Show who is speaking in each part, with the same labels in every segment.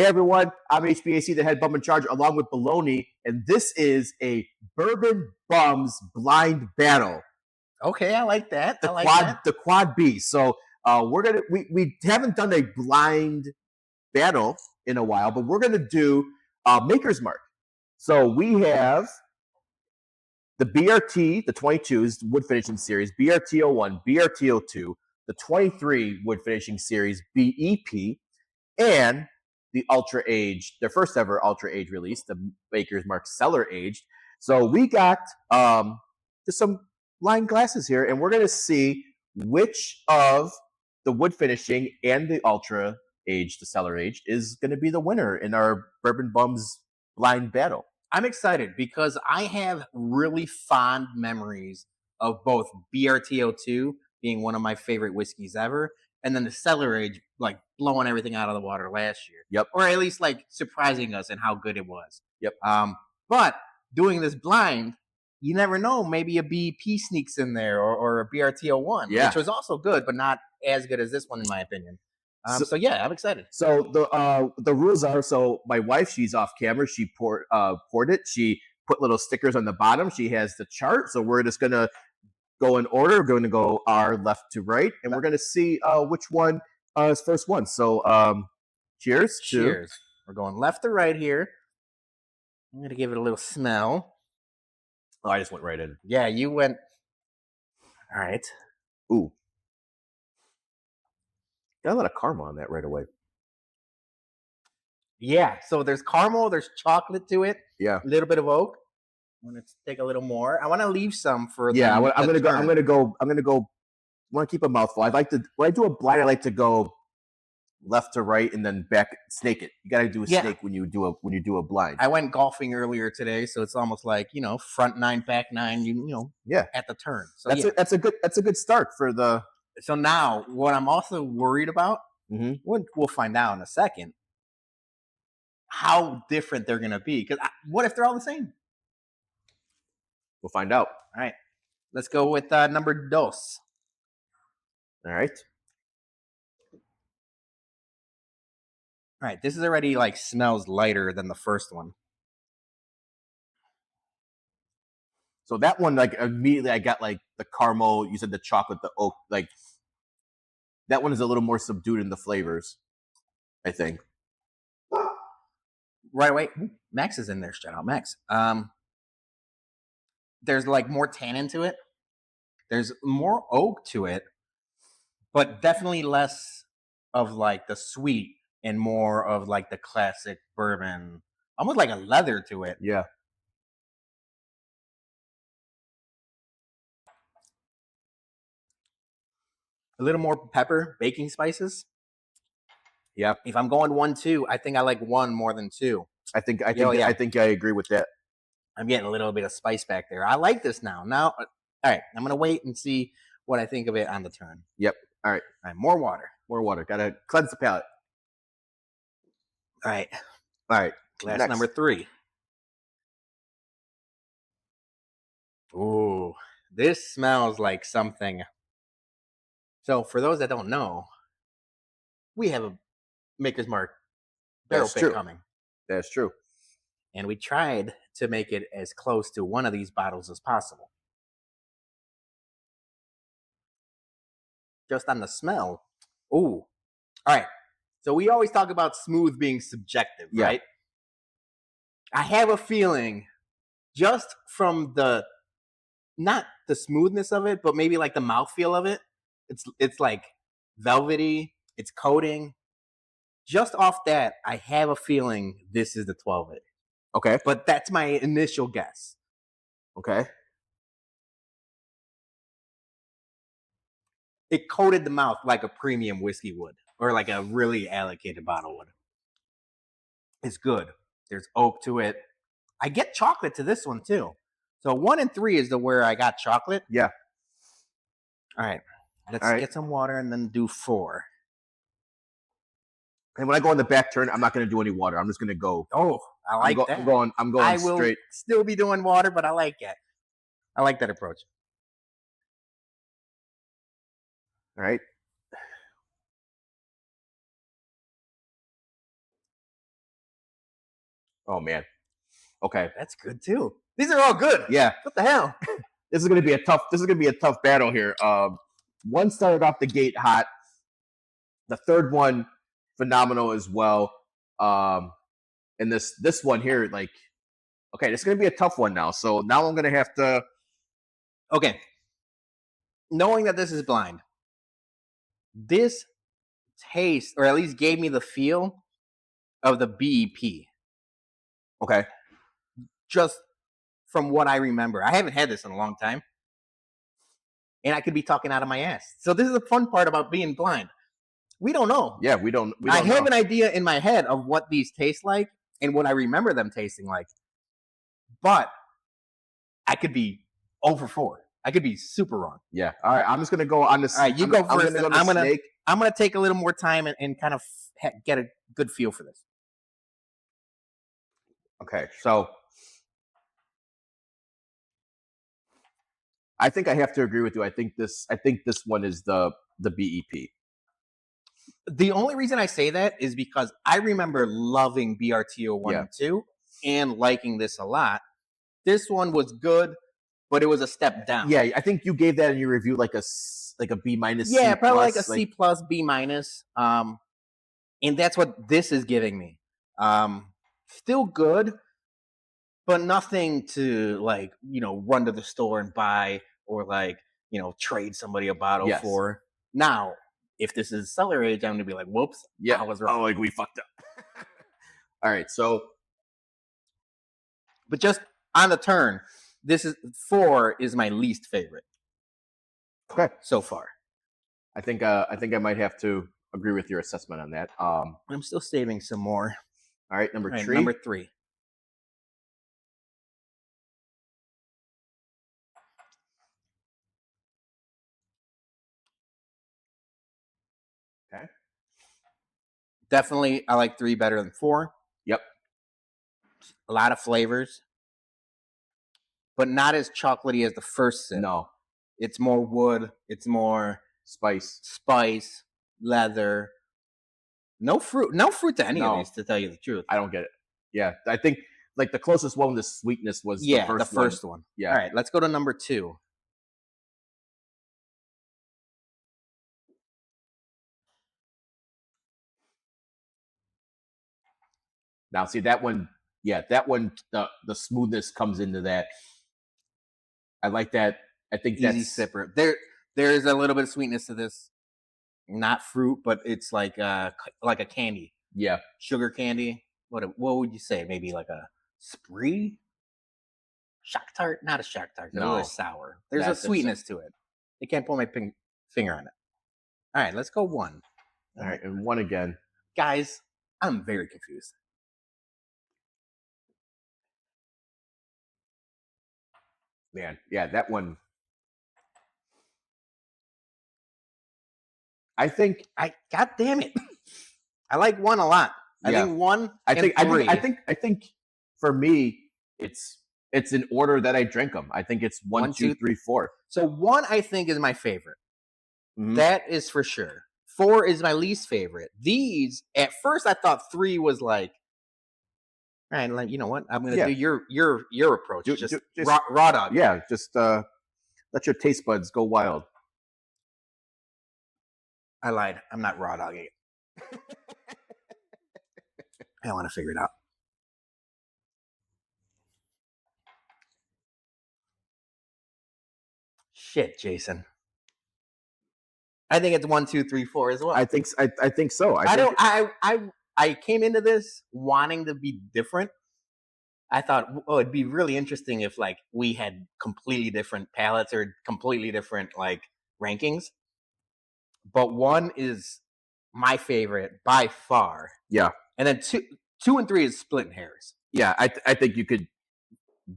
Speaker 1: Hey everyone, I'm HBIC, the head bum in charge, along with Bologna, and this is a Bourbon Bums blind battle.
Speaker 2: Okay, I like that.
Speaker 1: The quad B. So we haven't done a blind battle in a while, but we're gonna do Maker's Mark. So we have the BRT, the 22s wood finishing series, BRT-01, BRT-02, the 23 wood finishing series, BEP, and the Ultra Aged, their first ever Ultra Aged release, the Maker's Mark Cellar Aged. So we got just some blind glasses here, and we're going to see which of the wood finishing and the Ultra Aged, the Cellar Aged, is going to be the winner in our Bourbon Bums blind battle.
Speaker 2: I'm excited because I have really fond memories of both BRT-02 being one of my favorite whiskeys ever, and then the Cellar Age, like blowing everything out of the water last year.
Speaker 1: Yep.
Speaker 2: Or at least like surprising us in how good it was.
Speaker 1: Yep.
Speaker 2: But doing this blind, you never know. Maybe a BEP sneaks in there or a BRT-01, which was also good, but not as good as this one in my opinion. So yeah, I'm excited.
Speaker 1: So the rules are, so my wife, she's off camera. She poured it. She put little stickers on the bottom. She has the chart. So we're just gonna go in order. We're going to go our left to right, and we're gonna see which one is first one. So cheers.
Speaker 2: Cheers. We're going left to right here. I'm gonna give it a little smell.
Speaker 1: Oh, I just went right in.
Speaker 2: Yeah, you went. All right.
Speaker 1: Ooh. Got a lot of caramel on that right away.
Speaker 2: Yeah, so there's caramel, there's chocolate to it.
Speaker 1: Yeah.
Speaker 2: A little bit of oak. I'm gonna take a little more. I want to leave some for.
Speaker 1: Yeah, I'm gonna go. I want to keep a mouthful. I like to, when I do a blind, I like to go left to right and then back, snake it. You got to do a snake when you do a blind.
Speaker 2: I went golfing earlier today, so it's almost like, front 9, back 9. At the turn. So
Speaker 1: that's a good start for the.
Speaker 2: So now, what I'm also worried about, we'll find out in a second, how different they're gonna be. Because what if they're all the same?
Speaker 1: We'll find out.
Speaker 2: All right, let's go with number dos.
Speaker 1: All right.
Speaker 2: All right, this is already like smells lighter than the first one.
Speaker 1: So that one, like immediately I got like the caramel, you said the chocolate, the oak, like that one is a little more subdued in the flavors, I think.
Speaker 2: Right away, Max is in there. Shout out Max. There's like more tannin to it. There's more oak to it, but definitely less of like the sweet and more of like the classic bourbon, almost like a leather to it.
Speaker 1: Yeah.
Speaker 2: A little more pepper, baking spices.
Speaker 1: Yeah.
Speaker 2: If I'm going 1-2, I think I like 1 more than 2.
Speaker 1: I think I agree with that.
Speaker 2: I'm getting a little bit of spice back there. I like this now. Now, all right, I'm gonna wait and see what I think of it on the turn.
Speaker 1: Yep. All right.
Speaker 2: More water.
Speaker 1: More water. Gotta cleanse the palate.
Speaker 2: All right.
Speaker 1: Glass
Speaker 2: number 3. Ooh, this smells like something. So for those that don't know, we have a Maker's Mark barrel pick coming.
Speaker 1: That's true.
Speaker 2: And we tried to make it as close to one of these bottles as possible. Just on the smell. Ooh. All right. So we always talk about smooth being subjective, right? I have a feeling just from not the smoothness of it, but maybe like the mouthfeel of it. It's like velvety, it's coating. Just off that, I have a feeling this is the 12 it.
Speaker 1: Okay.
Speaker 2: But that's my initial guess.
Speaker 1: Okay.
Speaker 2: It coated the mouth like a premium whiskey would, or like a really allocated bottle would. It's good. There's oak to it. I get chocolate to this one too. So 1 and 3 is where I got chocolate.
Speaker 1: Yeah.
Speaker 2: All right. Let's get some water and then do 4.
Speaker 1: And when I go on the back turn, I'm not going to do any water. I'm just going to go.
Speaker 2: Oh, I like that.
Speaker 1: I'm going
Speaker 2: I
Speaker 1: straight.
Speaker 2: will still be doing water, but I like it. I like that approach.
Speaker 1: All right. Oh man. Okay.
Speaker 2: That's good too. These are all good.
Speaker 1: Yeah.
Speaker 2: What the hell?
Speaker 1: This is gonna be a tough battle here. One started off the gate hot. The third one, phenomenal as well. And this one here, like, okay, this is gonna be a tough one now. So now I'm gonna have to.
Speaker 2: Okay. Knowing that this is blind, this taste, or at least gave me the feel of the BEP.
Speaker 1: Okay.
Speaker 2: Just from what I remember. I haven't had this in a long time. And I could be talking out of my ass. So this is the fun part about being blind. We don't know.
Speaker 1: Yeah, we don't
Speaker 2: I have
Speaker 1: know.
Speaker 2: an idea in my head of what these taste like and what I remember them tasting like. But I could be over 4. I could be super wrong.
Speaker 1: Yeah. All right. I'm just gonna go on this.
Speaker 2: All right, you go first. I'm gonna take a little more time and kind of get a good feel for this.
Speaker 1: Okay. So I think I have to agree with you. I think this one is the BEP.
Speaker 2: The only reason I say that is because I remember loving BRT-01 and 2 and liking this a lot. This one was good, but it was a step down.
Speaker 1: Yeah, I think you gave that in your review like a B minus.
Speaker 2: Yeah, probably like a C plus, B minus. And that's what this is giving me. Still good, but nothing to like, run to the store and buy or like, trade somebody a bottle for. Now, if this is cellar age, I'm gonna be like, whoops, I was wrong.
Speaker 1: Oh, like we fucked up. All right, so,
Speaker 2: but just on the turn, this is 4 is my least favorite.
Speaker 1: Okay,
Speaker 2: so far.
Speaker 1: I think I might have to agree with your assessment on that.
Speaker 2: I'm still saving some more.
Speaker 1: All right, number 3.
Speaker 2: Number 3.
Speaker 1: Okay.
Speaker 2: Definitely, I like 3 better than 4.
Speaker 1: Yep.
Speaker 2: A lot of flavors, but not as chocolatey as the first sip.
Speaker 1: No.
Speaker 2: It's more wood. It's more spice, leather. No fruit to any of these, to tell you the truth.
Speaker 1: I don't get it. Yeah, I think like the closest one with the sweetness was the first
Speaker 2: one.
Speaker 1: Yeah.
Speaker 2: All right, let's go to number 2.
Speaker 1: Now, see that one. Yeah, that one. The smoothness comes into that. I like that. I think
Speaker 2: easy sipper. There is a little bit of sweetness to this. Not fruit, but it's like a candy.
Speaker 1: Yeah,
Speaker 2: sugar candy. What would you say? Maybe like a spree? Shock tart? Not a shock tart. No, it's sour. There's a sweetness to it. I can't put my finger on it. All right, let's go 1.
Speaker 1: All right, and 1 again.
Speaker 2: Guys, I'm very confused.
Speaker 1: Man, yeah, that one. I think
Speaker 2: God damn it. I like 1 a lot. I think 1 and 3.
Speaker 1: I think for me it's in order that I drink them. I think it's 1, 2, 3, 4.
Speaker 2: So 1 I think is my favorite. Mm-hmm. That is for sure. 4 is my least favorite. These at first I thought 3 was like, all right, like, you know what? I'm gonna do your approach. Just raw dog.
Speaker 1: Yeah, just let your taste buds go wild.
Speaker 2: I lied. I'm not raw dogging it. I want to figure it out. Shit, Jason. I think it's 1, 2, 3, 4 as well.
Speaker 1: I think so.
Speaker 2: I came into this wanting to be different. I thought, it'd be really interesting if like we had completely different palettes or completely different like rankings. But 1 is my favorite by far.
Speaker 1: Yeah.
Speaker 2: And then 2 and 3 is splitting hairs.
Speaker 1: Yeah, I think you could.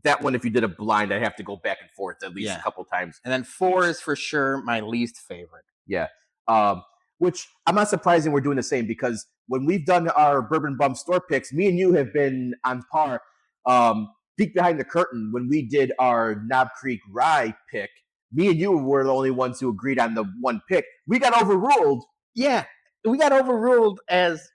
Speaker 1: That one, if you did a blind, I'd have to go back and forth at least a couple times.
Speaker 2: And then 4 is for sure my least favorite.
Speaker 1: Yeah. Which I'm not surprised we're doing the same, because when we've done our Bourbon Bum store picks, me and you have been on par. Peek behind the curtain, when we did our Knob Creek Rye pick, me and you were the only ones who agreed on the 1 pick. We got overruled.
Speaker 2: Yeah, we got overruled as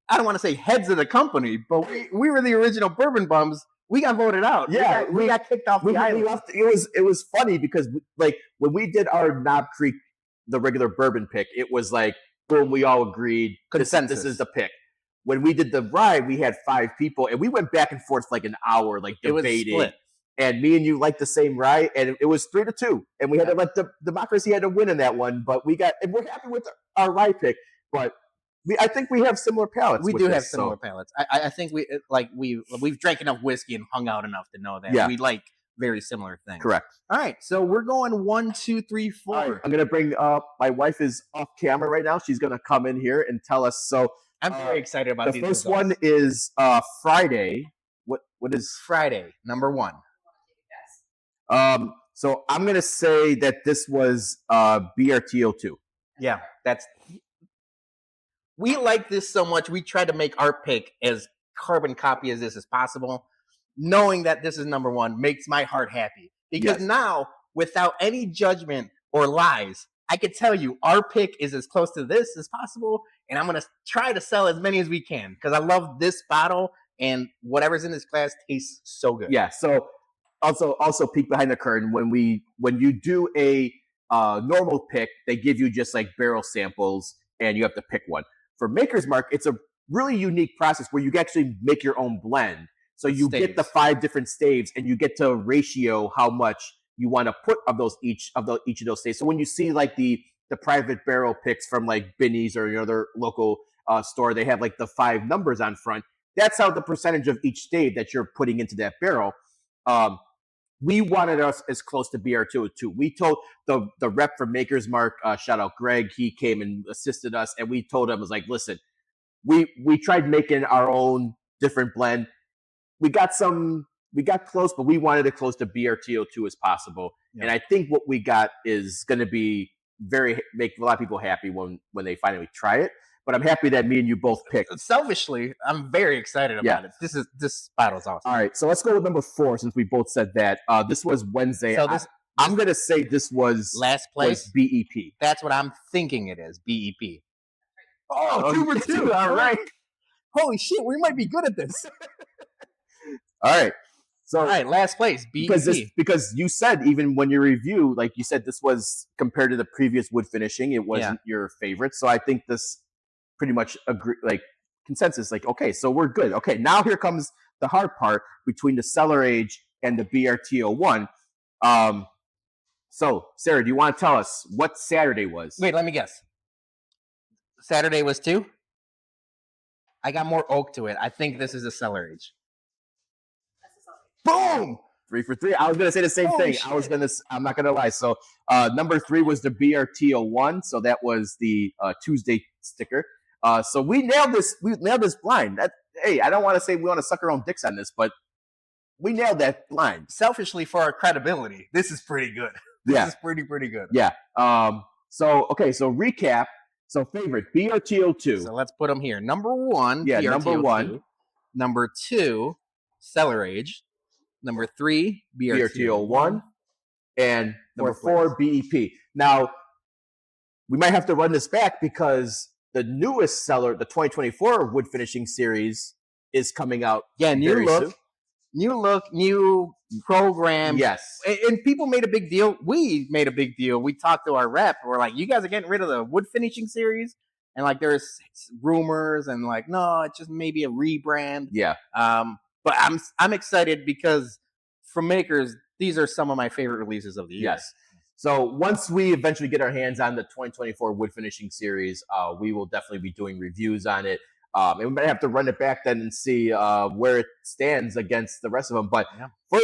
Speaker 2: I don't want to say heads of the company, but we were the original Bourbon Bums. We got voted out.
Speaker 1: Yeah,
Speaker 2: we got kicked off the island.
Speaker 1: It was funny because like when we did our Knob Creek, the regular bourbon pick, it was like boom, we all agreed
Speaker 2: Consensus.
Speaker 1: This is the pick. When we did the rye, we had 5 people, and we went back and forth like an hour, like debating.
Speaker 2: It was split.
Speaker 1: And me and you liked the same rye, and it was 3-2, and we had to let the democracy had to win in that one. But we're happy with our rye pick. But I think we have similar palates.
Speaker 2: We do have similar palates. I think we've drank enough whiskey and hung out enough to know that we like very similar things.
Speaker 1: Correct.
Speaker 2: All right, so we're going 1, 2, 3, 4.
Speaker 1: Right, I'm gonna bring my wife is off camera right now. She's gonna come in here and tell us. So
Speaker 2: I'm very excited about
Speaker 1: the first one is Friday. What is
Speaker 2: Friday? Number 1.
Speaker 1: So I'm gonna say that this was BRT-02.
Speaker 2: Yeah, we like this so much. We tried to make our pick as carbon copy as this as possible. Knowing that this is number 1 makes my heart happy because now, without any judgment or lies, I could tell you our pick is as close to this as possible, and I'm gonna try to sell as many as we can because I love this bottle and whatever's in this glass tastes so good.
Speaker 1: Yeah. So also peek behind the curtain when you do a normal pick, they give you just like barrel samples and you have to pick one. For Maker's Mark, it's a really unique process where you can actually make your own blend. So you get the 5 different staves, and you get to ratio how much you want to put of each of those staves. So when you see like the private barrel picks from like Binny's or your other local store, they have like the 5 numbers on front. That's how the percentage of each stave that you're putting into that barrel. We wanted us as close to BR-02. We told the rep for Maker's Mark, shout out Greg, he came and assisted us, and we told him, was like, listen, we tried making our own different blend. We got close, but we wanted it close to BRT-02 as possible. Yeah. And I think what we got is going to be make a lot of people happy when they finally try it. But I'm happy that me and you both picked.
Speaker 2: Selfishly, I'm very excited about it. This bottle's awesome.
Speaker 1: All right, so let's go with number 4 since we both said that. This was Wednesday. So I'm going to say this was
Speaker 2: last place.
Speaker 1: Was BEP.
Speaker 2: That's what I'm thinking it is. BEP.
Speaker 1: Oh, 2 for 2. All right.
Speaker 2: Holy shit, we might be good at this.
Speaker 1: All right. So
Speaker 2: last place, BEP.
Speaker 1: Because you said even when you review, like you said, this was compared to the previous wood finishing, it wasn't your favorite. So I think this pretty much consensus, like, okay, so we're good. Okay, now here comes the hard part between the Cellar Aged and the BRT-01. So Sarah, do you want to tell us what Saturday was?
Speaker 2: Wait, let me guess. Saturday was 2? I got more oak to it. I think this is a Cellar Aged.
Speaker 1: Boom! 3 for 3. I was gonna say the same thing. Shit. I'm not gonna lie. So number 3 was the BRT-01. So that was the Tuesday sticker. So we nailed this. We nailed this blind. Hey, I don't want to say we want to suck our own dicks on this, but we nailed that blind.
Speaker 2: Selfishly, for our credibility, this is pretty good. This is pretty good.
Speaker 1: Yeah. So recap. So favorite BRT-02.
Speaker 2: So let's put them here. Number 1.
Speaker 1: Yeah.
Speaker 2: BRT-02.
Speaker 1: Number 1.
Speaker 2: Number 2. Cellar Aged. Number 3.
Speaker 1: BRT-01. And number 4. BEP. Now we might have to run this back because the newest cellar, the 2024 wood finishing series, is coming out.
Speaker 2: Yeah, new look, new program.
Speaker 1: Yes,
Speaker 2: and people made a big deal. We made a big deal. We talked to our rep. We're like, you guys are getting rid of the wood finishing series, and like there's rumors and like, no, it's just maybe a rebrand.
Speaker 1: Yeah.
Speaker 2: But I'm excited because from Makers, these are some of my favorite releases of the year.
Speaker 1: Yes. So once we eventually get our hands on the 2024 wood finishing series, we will definitely be doing reviews on it. And we might have to run it back then and see where it stands against the rest of them. But for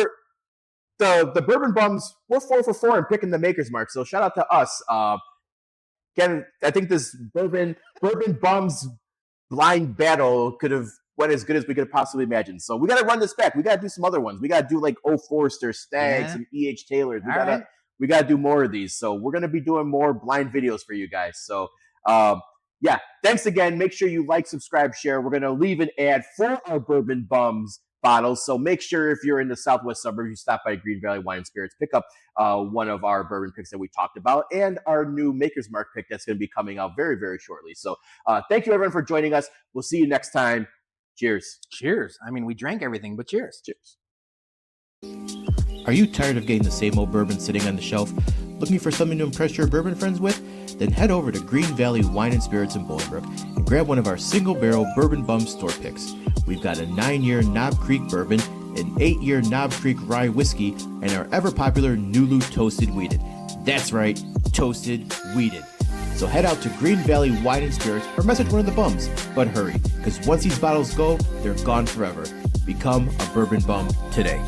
Speaker 1: the Bourbon Bums, we're 4 for 4 in picking the Maker's Mark. So shout out to us. Again, I think this Bourbon Bums blind battle could have went as good as we could have possibly imagined. So we got to run this back. We got to do some other ones. We got to do like O. Forster, Stags, and E.H. Taylors. We got to do more of these. So we're going to be doing more blind videos for you guys. So, thanks again. Make sure you like, subscribe, share. We're going to leave an ad for our Bourbon Bums bottles. So make sure if you're in the southwest suburbs, you stop by Greene Valley Wine Spirits, pick up one of our bourbon picks that we talked about, and our new Maker's Mark pick that's going to be coming out very, very shortly. So thank you, everyone, for joining us. We'll see you next time. Cheers.
Speaker 2: Cheers. I mean, we drank everything, but cheers.
Speaker 1: Cheers.
Speaker 3: Are you tired of getting the same old bourbon sitting on the shelf? Looking for something to impress your bourbon friends with? Then head over to Greene Valley Wine and Spirits in Bolingbrook and grab one of our single barrel bourbon bum store picks. We've got a 9-year Knob Creek bourbon, an 8-year Knob Creek rye whiskey, and our ever popular NULU toasted wheated. That's right, toasted wheated. So head out to Greene Valley Wine and Spirits or message one of the bums. But hurry, because once these bottles go, they're gone forever. Become a bourbon bum today.